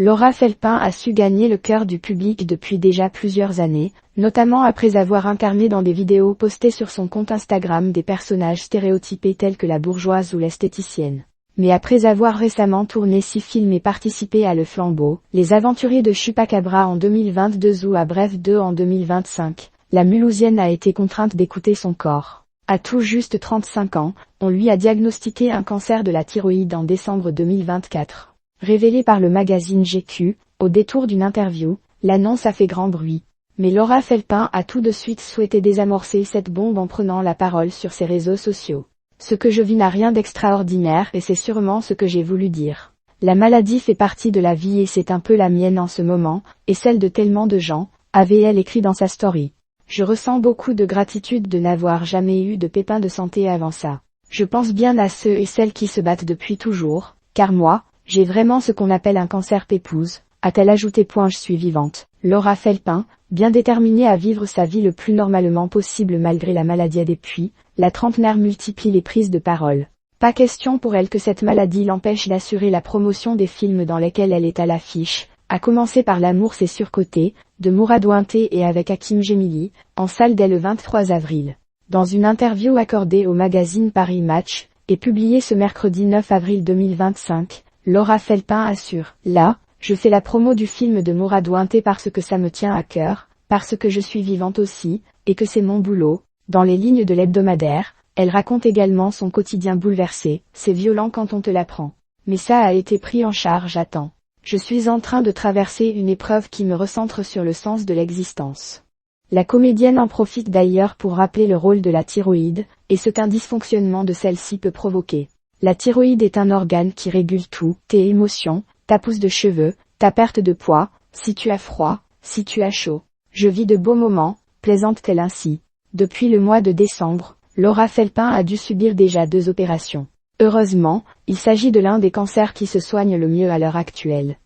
Laura Felpin a su gagner le cœur du public depuis déjà plusieurs années, notamment après avoir incarné dans des vidéos postées sur son compte Instagram des personnages stéréotypés tels que la bourgeoise ou l'esthéticienne. Mais après avoir récemment tourné 6 films et participé à Le Flambeau, Les Aventuriers de Chupacabra en 2022 ou à Bref 2 en 2025, la Mulhousienne a été contrainte d'écouter son corps. À tout juste 35 ans, on lui a diagnostiqué un cancer de la thyroïde en décembre 2024. Révélé par le magazine GQ, au détour d'une interview, l'annonce a fait grand bruit. Mais Laura Felpin a tout de suite souhaité désamorcer cette bombe en prenant la parole sur ses réseaux sociaux. Ce que je vis n'a rien d'extraordinaire et c'est sûrement ce que j'ai voulu dire. La maladie fait partie de la vie et c'est un peu la mienne en ce moment, et celle de tellement de gens, avait-elle écrit dans sa story. Je ressens beaucoup de gratitude de n'avoir jamais eu de pépins de santé avant ça. Je pense bien à ceux et celles qui se battent depuis toujours, car moi, j'ai vraiment ce qu'on appelle un cancer pépouze, a-t-elle ajouté. Je suis vivante. Laura Felpin, bien déterminée à vivre sa vie le plus normalement possible malgré la maladie depuis, la trentenaire multiplie les prises de parole. Pas question pour elle que cette maladie l'empêche d'assurer la promotion des films dans lesquels elle est à l'affiche, à commencer par L'amour c'est surcoté, de Mourad Ouinté et avec Hakim Gemili, en salle dès le 23 avril. Dans une interview accordée au magazine Paris Match, et publiée ce mercredi 9 avril 2025, Laura Felpin assure « Là, je fais la promo du film de Mourad Ouinté parce que ça me tient à cœur, parce que je suis vivante aussi, et que c'est mon boulot. » Dans les lignes de l'hebdomadaire, elle raconte également son quotidien bouleversé, c'est violent quand on te l'apprend. Mais ça a été pris en charge à temps. Je suis en train de traverser une épreuve qui me recentre sur le sens de l'existence. La comédienne en profite d'ailleurs pour rappeler le rôle de la thyroïde, et ce qu'un dysfonctionnement de celle-ci peut provoquer. La thyroïde est un organe qui régule tout, tes émotions, ta pousse de cheveux, ta perte de poids, si tu as froid, si tu as chaud. Je vis de beaux moments, plaisante-t-elle ainsi. Depuis le mois de décembre, Laura Felpin a dû subir déjà 2 opérations. Heureusement, il s'agit de l'un des cancers qui se soignent le mieux à l'heure actuelle.